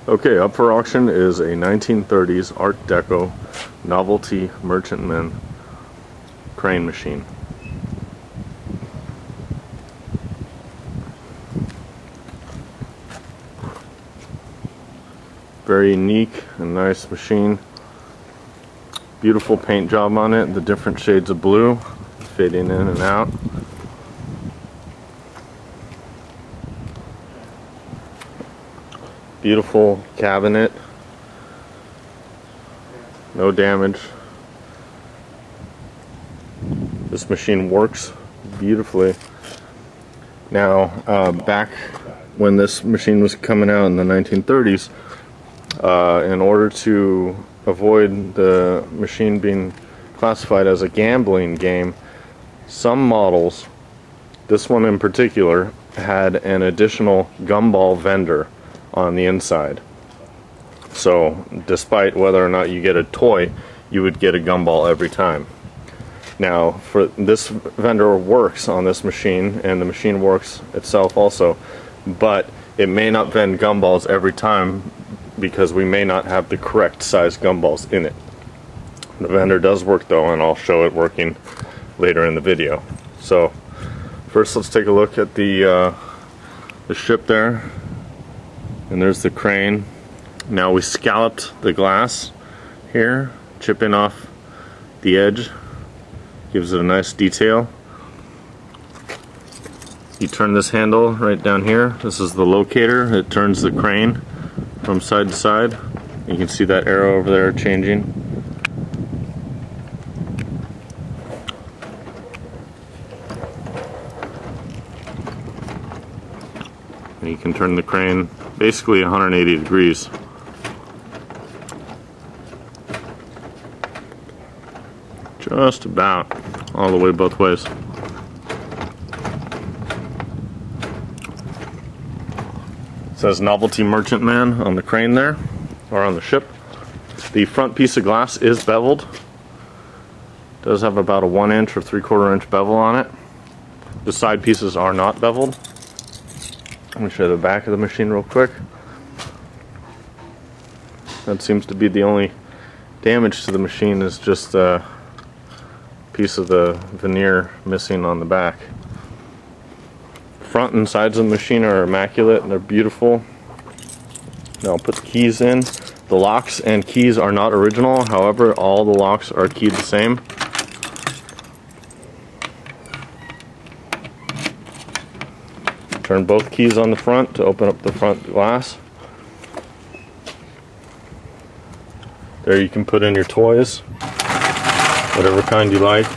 Okay, up for auction is a 1930s Art Deco Novelty Merchantman crane machine. Very unique and nice machine. Beautiful paint job on it, the different shades of blue fading in and out. Beautiful cabinet, no damage. This machine works beautifully. Now, back when this machine was coming out in the 1930s, in order to avoid the machine being classified as a gambling game, some models, this one in particular, had an additional gumball vendor on the inside. So despite whether or not you get a toy, you would get a gumball every time. Now, for this vendor works on this machine, and the machine works itself also, but it may not vend gumballs every time because we may not have the correct size gumballs in it. The vendor does work though, and I'll show it working later in the video. So first let's take a look at the ship there. And there's the crane. Now we scalloped the glass here, chipping off the edge. Gives it a nice detail. You turn this handle right down here. This is the locator. It turns the crane from side to side. You can see that arrow over there changing. And you can turn the crane basically 180 degrees. Just about all the way both ways. It says Novelty Merchantman on the crane there, or on the ship. The front piece of glass is beveled. It does have about a 1 inch or 3/4 inch bevel on it. The side pieces are not beveled. Let me show you the back of the machine real quick. That seems to be the only damage to the machine, is just a piece of the veneer missing on the back. Front and sides of the machine are immaculate and they're beautiful. Now I'll put the keys in. The locks and keys are not original, however all the locks are keyed the same. Turn both keys on the front to open up the front glass. There you can put in your toys, whatever kind you like,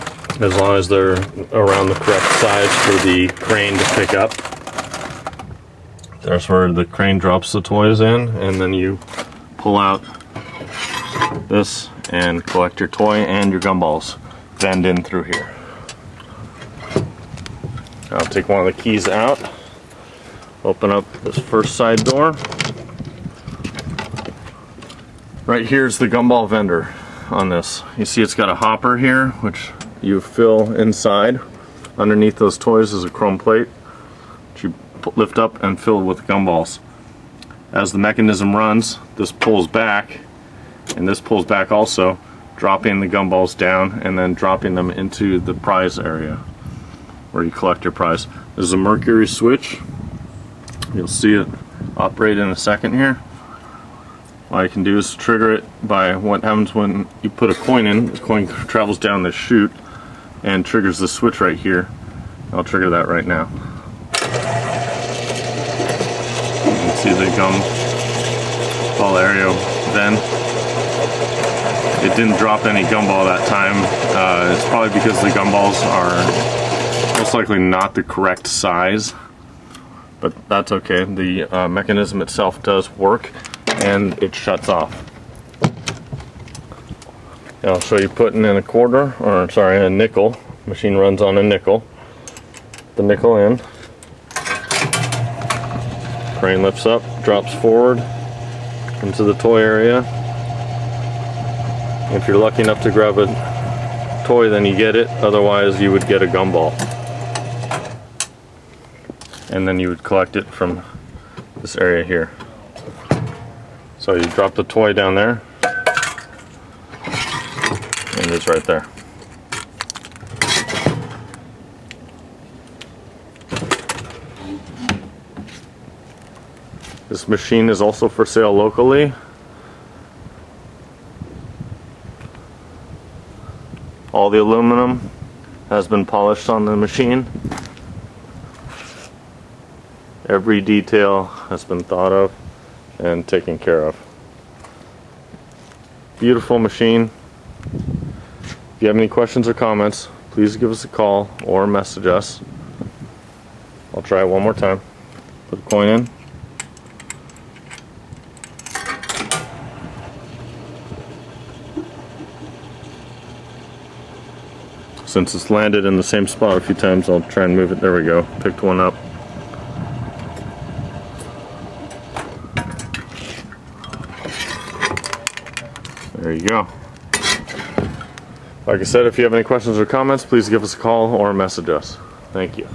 as long as they're around the correct size for the crane to pick up. That's where the crane drops the toys in, and then you pull out this and collect your toy and your gumballs. Vend in through here. I'll take one of the keys out. Open up this first side door. Right here's the gumball vendor on this. You see it's got a hopper here, which you fill inside. Underneath those toys is a chrome plate, which you lift up and fill with gumballs. As the mechanism runs, this pulls back, and this pulls back also, dropping the gumballs down and then dropping them into the prize area where you collect your prize. There's a mercury switch. You'll see it operate in a second here. All you can do is trigger it by what happens when you put a coin in. The coin travels down this chute and triggers the switch right here. I'll trigger that right now. You can see the gumball area then. It didn't drop any gumball that time. It's probably because the gumballs are most likely not the correct size. But that's okay. The mechanism itself does work, and it shuts off. And I'll show you putting in a quarter, or sorry, a nickel. Machine runs on a nickel. The nickel in. Crane lifts up, drops forward into the toy area. If you're lucky enough to grab a toy, then you get it. Otherwise, you would get a gumball. And then you would collect it from this area here. So you drop the toy down there, and it's right there. This machine is also for sale locally. All the aluminum has been polished on the machine. Every detail has been thought of and taken care of. Beautiful machine. If you have any questions or comments, please give us a call or message us. I'll try it one more time. Put a coin in. Since it's landed in the same spot a few times, I'll try and move it. There we go. Picked one up. There you go. Like I said, if you have any questions or comments, please give us a call or message us. Thank you.